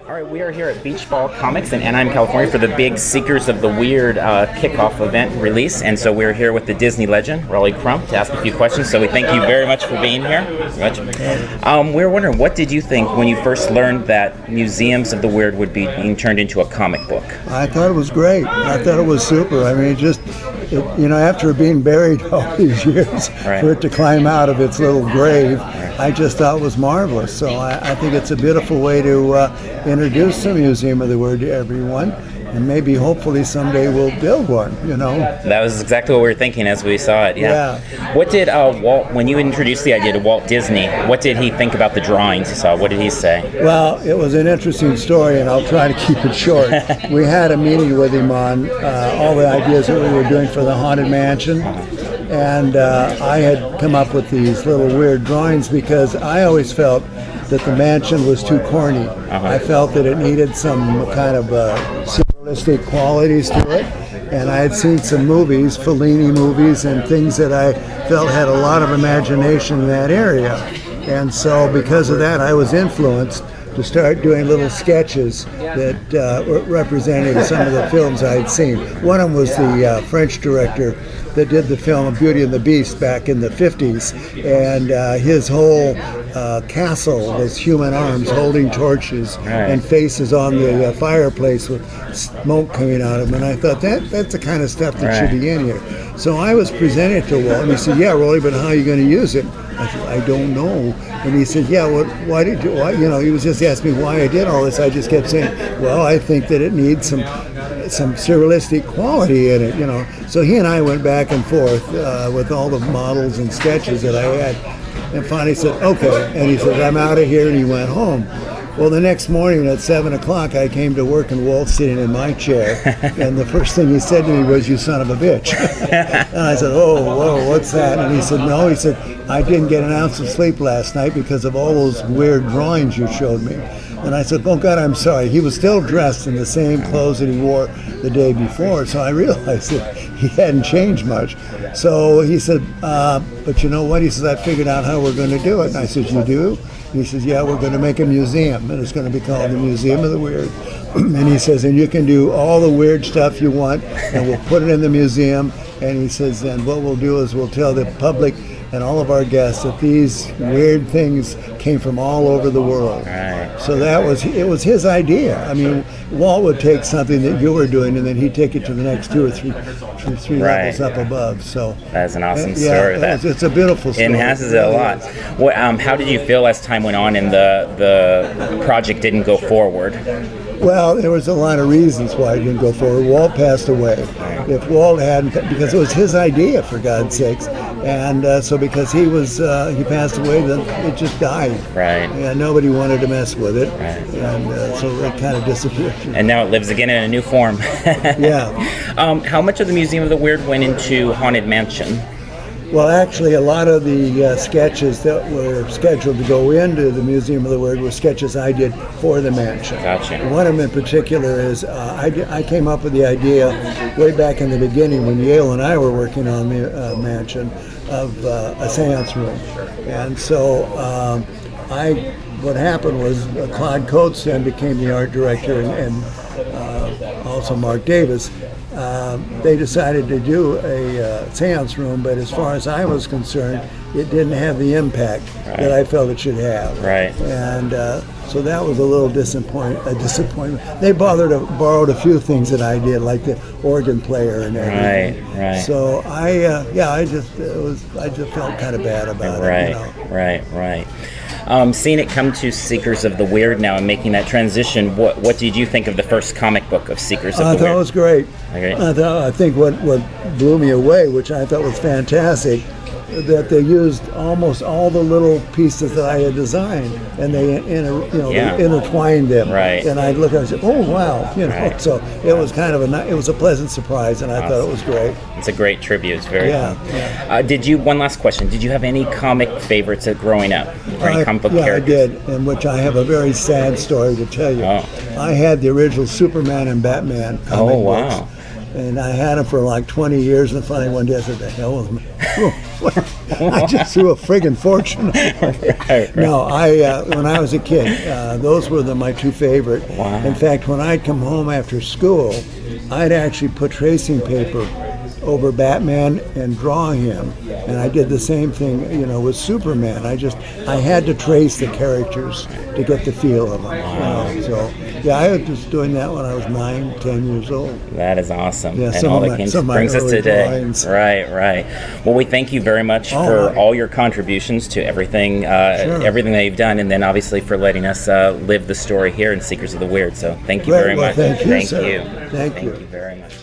All right, we are here at Beach Ball Comics in Anaheim, California for the big Seekers of the Weird kickoff event release. And so we're here with the Disney legend, Rolly Crump, to ask a few questions. So we thank you very much for being here. We were wondering, what did you think when you first learned that Museums of the Weird would be being turned into a comic book? I thought it was great. I thought it was super. I mean, after being buried all these years, right, for it to climb out of its little grave, I just thought it was marvelous. So I think it's a beautiful way to introduce the Museum of the Weird to everyone, and maybe hopefully someday we'll build one, That was exactly what we were thinking as we saw it, yeah. What did Walt, when you introduced the idea to Walt Disney, what did he think about the drawings you saw? What did he say? Well, it was an interesting story, and I'll try to keep it short. We had a meeting with him on all the ideas that we were doing for the Haunted Mansion. And I had come up with these little weird drawings because I always felt that the mansion was too corny. I felt that it needed some kind of surrealistic qualities to it. And I had seen some movies, Fellini movies, and things that I felt had a lot of imagination in that area. And so because of that, I was influenced to start doing little sketches that represented some of the films I had seen. One of them was the French director that did the film Beauty and the Beast back in the 50s, and his whole castle was human arms holding torches and faces on the fireplace with smoke coming out of them, and I thought that's the kind of stuff that should be in here. So I was presenting it to Walt, and he said, "Yeah, Rolly, but how are you going to use it?" I said, "I don't know." And he said, "Yeah, why did you? Why, he was just asking me why I did all this. I just kept saying, well, I think that it needs some surrealistic quality in it, So he and I went back and forth with all the models and sketches that I had, and finally said, "Okay." And he said, "I'm out of here," and he went home. Well, the next morning at 7 o'clock, I came to work, and Walt's sitting in my chair, and the first thing he said to me was, "You son of a bitch." And I said, "Oh, whoa, what's that?" And he said, "No," he said, "I didn't get an ounce of sleep last night because of all those weird drawings you showed me." And I said, "Oh, God, I'm sorry." He was still dressed in the same clothes that he wore the day before, so I realized that he hadn't changed much. So he said, "But you know what?" He says, "I figured out how we're going to do it." And I said, "You do?" He says, "Yeah, we're going to make a museum, and it's going to be called the Museum of the Weird." And he says, "And you can do all the weird stuff you want, and we'll put it in the museum." And he says, "And what we'll do is we'll tell the public and all of our guests that these weird things came from all over the world." So it was his idea. I mean, Walt would take something that you were doing, and then he'd take it to the next two or three levels up above. So that's an awesome story. It's a beautiful story. It enhances it a lot. How did you feel as time went on and the project didn't go forward? Well, there was a lot of reasons why it didn't go forward. Walt passed away. If Walt hadn't, because it was his idea, for God's sakes, and so because he passed away, then it just died. Right. And nobody wanted to mess with it, and so it kind of disappeared. And now it lives again in a new form. Yeah. How much of the Museum of the Weird went into Haunted Mansion? Well, actually, a lot of the sketches that were scheduled to go into the Museum of the Weird were sketches I did for the mansion. Gotcha. One of them in particular is I came up with the idea way back in the beginning when Yale and I were working on the mansion of a seance room. And so what happened was Claude Coates then became the art director, and also Mark Davis. They decided to do a seance room, but as far as I was concerned, it didn't have the impact that I felt it should have. Right. And so that was a little disappointment. They borrowed a few things that I did, like the organ player and everything. Right. So I just felt kind of bad about it. Right. Seeing it come to Seekers of the Weird now and making that transition, what did you think of the first comic book of Seekers of the Weird? I thought it was great. Okay. I think what blew me away, which I thought was fantastic, that they used almost all the little pieces that I had designed, and they they intertwined them. Right. And I'd look and I'd say, "Oh wow!" So it was kind of it was a pleasant surprise, and I thought it was great. It's a great tribute. It's very fun. One last question? Did you have any comic favorites growing up, or any comic book characters? Yeah, I did, in which I have a very sad story to tell you. I had the original Superman and Batman comic books. And I had them for like 20 years, and finally one day I said, "The hell with them." I just threw a friggin' fortune. Right. No, when I was a kid, those were my two favorite. Wow. In fact, when I'd come home after school, I'd actually put tracing paper over Batman and draw him, and I did the same thing, with Superman. I had to trace the characters to get the feel of them. So yeah, I was just doing that when I was 9, 10 years old. That is awesome. Yeah, and all that brings us today. Drawings. Right. Well, we thank you very much for all your contributions to everything, everything that you've done, and then obviously for letting us live the story here in Seekers of the Weird. So thank you very much. Thank you, Thank sir. you. Thank you Thank you very much.